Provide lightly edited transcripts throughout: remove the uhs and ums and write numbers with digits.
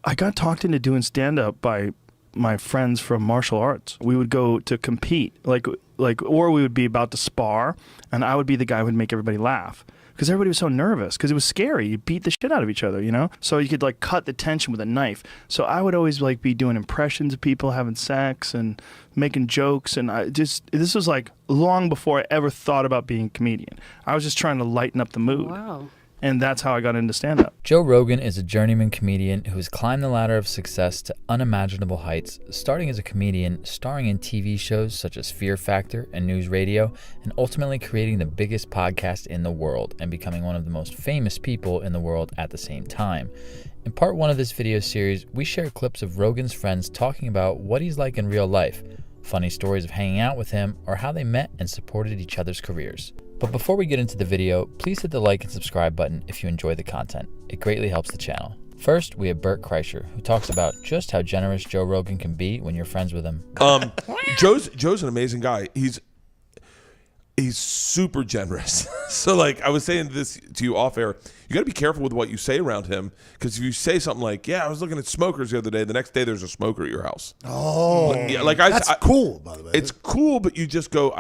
I got talked into doing stand-up by my friends from martial arts. We would go to compete, or we would be about to spar, and I would be the guy who would make everybody laugh. Because everybody was so nervous, because it was scary. You beat the shit out of each other, you know? So you could like cut the tension with a knife. So I would always like be doing impressions of people having sex and making jokes. And this was like long before I ever thought about being a comedian. I was just trying to lighten up the mood. Wow. And that's how I got into stand-up. Joe Rogan is a journeyman comedian who has climbed the ladder of success to unimaginable heights, starting as a comedian, starring in TV shows such as Fear Factor and News Radio, and ultimately creating the biggest podcast in the world and becoming one of the most famous people in the world at the same time. In part one of this video series, we share clips of Rogan's friends talking about what he's like in real life, funny stories of hanging out with him, or how they met and supported each other's careers. But before we get into the video, please hit the like and subscribe button if you enjoy the content. It greatly helps the channel. First, we have Bert Kreischer, who talks about just how generous Joe Rogan can be when you're friends with him. Joe's an amazing guy. He's super generous. So like I was saying this to you off air, you got to be careful with what you say around him, because if you say something like, "Yeah, I was looking at smokers the other day," the next day there's a smoker at your house. Oh, yeah, like that's cool. By the way, it's cool, but you just go.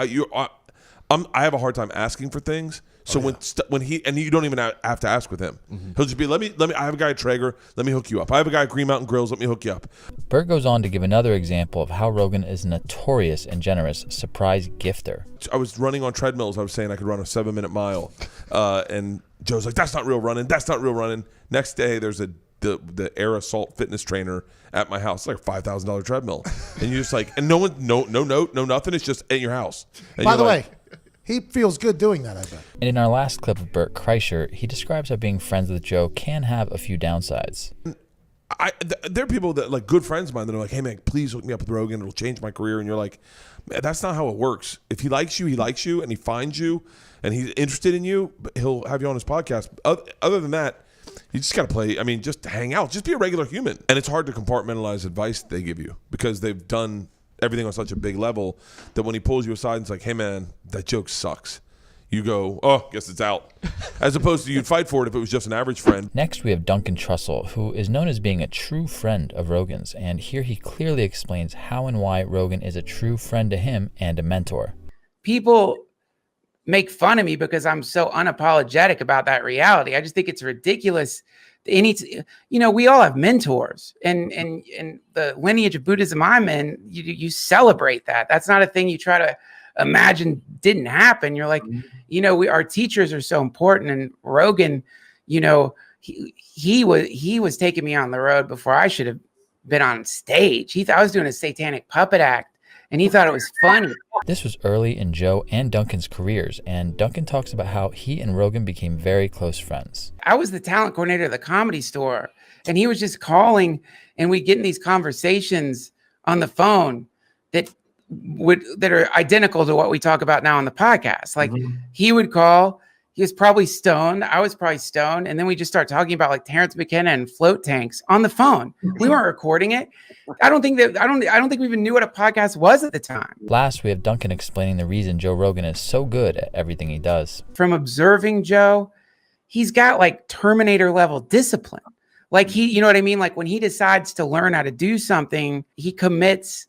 I have a hard time asking for things. So when you don't even have to ask with him. He'll just be, let me. I have a guy at Traeger. Let me hook you up. I have a guy at Green Mountain Grills. Let me hook you up. Bert goes on to give another example of how Rogan is a notorious and generous surprise gifter. I was running on treadmills. I was saying I could run a 7-minute mile, and Joe's like, "That's not real running. That's not real running." Next day, there's the Air Assault fitness trainer at my house. It's like a $5,000 treadmill, and you're just like, and no nothing. It's just at your house. And by the way, he feels good doing that, I bet. And in our last clip of Bert Kreischer, he describes how being friends with Joe can have a few downsides. There are people that, like, good friends of mine, that are like, "Hey man, please hook me up with Rogan. It'll change my career." And you're like, "Man, that's not how it works. If he likes you, and he finds you, and he's interested in you, he'll have you on his podcast. Other than that, you just got to play. I mean, just hang out. Just be a regular human." And it's hard to compartmentalize advice they give you, because they've done everything on such a big level that when he pulls you aside and it's like, "Hey man, that joke sucks," you go, "Oh, guess it's out." As opposed to you'd fight for it if it was just an average friend. Next, we have Duncan Trussell, who is known as being a true friend of Rogan's, and here he clearly explains how and why Rogan is a true friend to him and a mentor. People make fun of me because I'm so unapologetic about that reality. I just think it's ridiculous. We all have mentors, and the lineage of Buddhism I'm in, you celebrate that. That's not a thing you try to imagine didn't happen. You're like, our teachers are so important. And Rogan, he was taking me on the road before I should have been on stage. He thought I was doing a satanic puppet act, and he thought it was funny. This was early in Joe and Duncan's careers, and Duncan talks about how he and Rogan became very close friends. I was the talent coordinator of the Comedy Store, and he was just calling, and we'd get in these conversations on the phone that are identical to what we talk about now on the podcast. Like, he would call, he was probably stoned, I was probably stoned, and then we just start talking about like Terrence McKenna and float tanks on the phone. We weren't recording it. I don't think we even knew what a podcast was at the time. Last, we have Duncan explaining the reason Joe Rogan is so good at everything he does. From observing Joe, he's got like Terminator level discipline. Like, he, you know what I mean? Like, when he decides to learn how to do something, he commits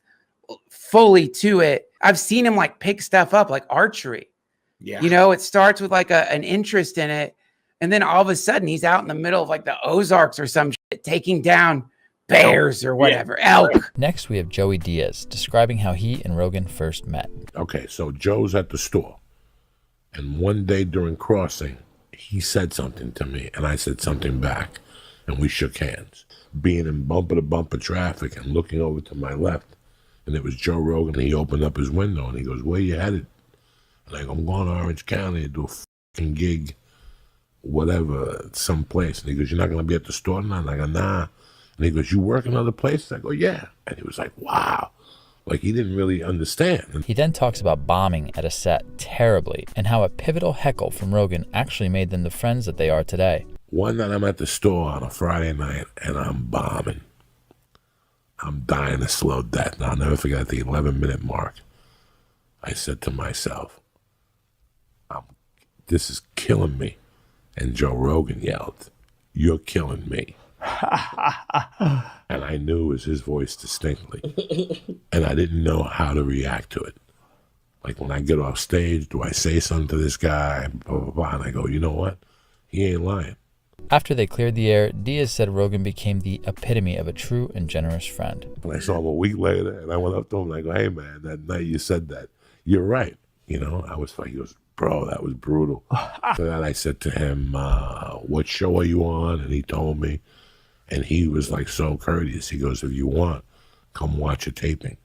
fully to it. I've seen him like pick stuff up like archery. Yeah. It starts with like an interest in it, and then all of a sudden he's out in the middle of like the Ozarks or some shit, taking down bears or whatever, elk. Next, we have Joey Diaz describing how he and Rogan first met. Okay, so Joe's at the store, and one day during crossing, he said something to me, and I said something back, and we shook hands. Being in bumper-to-bumper traffic and looking over to my left, and it was Joe Rogan, and he opened up his window, and he goes, "Where you headed?" Like, "I'm going to Orange County to do a fucking gig, whatever, someplace." And he goes, "You're not going to be at the store tonight?" And I go, "Nah." And he goes, "You work in other places?" I go, "Yeah." And he was like, wow. Like, he didn't really understand. He then talks about bombing at a set terribly, and how a pivotal heckle from Rogan actually made them the friends that they are today. One night I'm at the store on a Friday night, and I'm bombing. I'm dying a slow death. And I'll never forget, at the 11-minute mark, I said to myself, this is killing me. And Joe Rogan yelled, "You're killing me." And I knew it was his voice distinctly. And I didn't know how to react to it. Like when I get off stage, do I say something to this guy? Blah, blah, blah. And I go, you know what? He ain't lying. After they cleared the air, Diaz said Rogan became the epitome of a true and generous friend. And I saw him a week later, and I went up to him and I go, hey, man, that night you said that. You're right. You know, I was like, he goes, bro, that was brutal. So then I said to him, what show are you on? And he told me. And he was like so courteous. He goes, if you want, come watch a taping.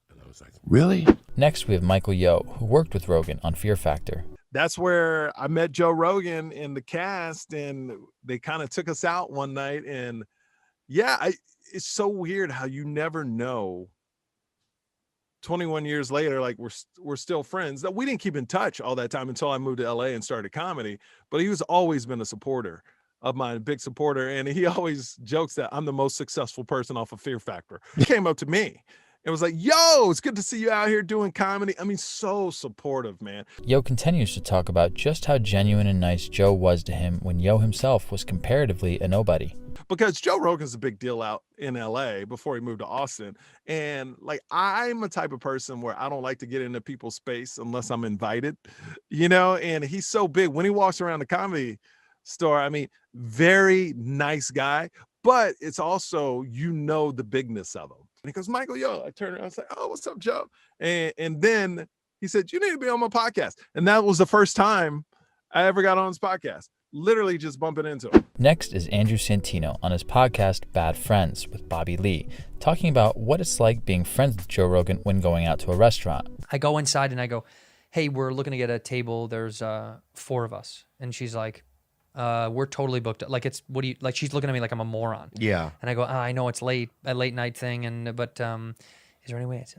And I was like, really? Next, we have Michael Yo, who worked with Rogan on Fear Factor. That's where I met Joe Rogan in the cast, and they kind of took us out one night. And yeah, it's so weird how you never know. 21 years later, like we're still friends. We didn't keep in touch all that time until I moved to LA and started comedy, but he was always been a supporter of mine, a big supporter. And he always jokes that I'm the most successful person off of Fear Factor. He came up to me. It was like, yo, it's good to see you out here doing comedy. I mean, so supportive, man. Yo continues to talk about just how genuine and nice Joe was to him when Yo himself was comparatively a nobody. Because Joe Rogan's a big deal out in LA before he moved to Austin. And like, I'm a type of person where I don't like to get into people's space unless I'm invited, you know, and he's so big. When he walks around the comedy store, I mean, very nice guy, but it's also, you know, the bigness of him. And he goes, Michael, yo, I turned around, I was like, oh, what's up, Joe? And then he said, you need to be on my podcast. And that was the first time I ever got on his podcast. Literally just bumping into him. Next is Andrew Santino on his podcast Bad Friends with Bobby Lee, talking about what it's like being friends with Joe Rogan when going out to a restaurant. I go inside and I go, hey, we're looking to get a table. There's 4 of us. And she's like, we're totally booked. Like, it's, what do you, like, she's looking at me like I'm a moron. Yeah. And I go, I know it's late, a late night thing. But is there any way it's,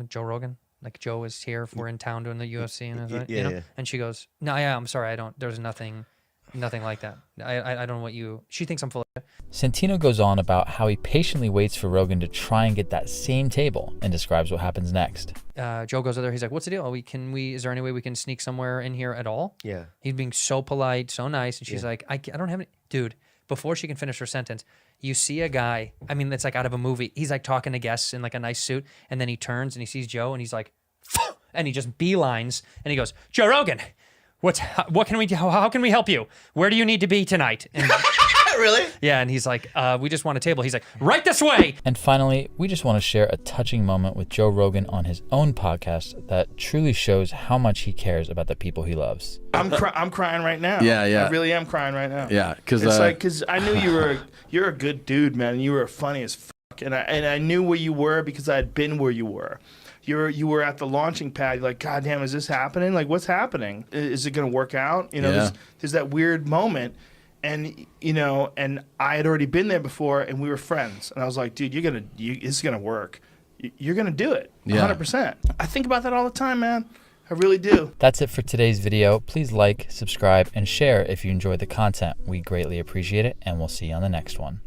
Joe Rogan? Like, Joe is here if we're in town doing the UFC and you know? Yeah. And she goes, no, yeah, I'm sorry. There's nothing like that. I don't know what you, she thinks I'm full of it. Santino goes on about how he patiently waits for Rogan to try and get that same table and describes what happens next. Joe goes over there. He's like, what's the deal? Is there any way we can sneak somewhere in here at all? Yeah. He's being so polite, so nice. And she's like, I don't have any, dude, before she can finish her sentence, you see a guy, I mean, it's like out of a movie. He's like talking to guests in like a nice suit. And then he turns and he sees Joe and he's like, and he just beelines and he goes, Joe Rogan, what can we do? How can we help you? Where do you need to be tonight? And Really? yeah, and he's like, we just want a table. He's like, right this way. And finally, we just want to share a touching moment with Joe Rogan on his own podcast that truly shows how much he cares about the people he loves. I'm crying right now. Yeah, yeah. I really am crying right now. Yeah, because it's like, because I knew you're a good dude, man, and you were funny as fuck, and I knew where you were because I had been where you were. You were at the launching pad. You're like, God damn, is this happening? Like, what's happening? Is it going to work out? You know, there's that weird moment. And, you know, and I had already been there before, and we were friends. And I was like, dude, it's going to work. You're going to do it, 100%. I think about that all the time, man. I really do. That's it for today's video. Please like, subscribe, and share if you enjoyed the content. We greatly appreciate it, and we'll see you on the next one.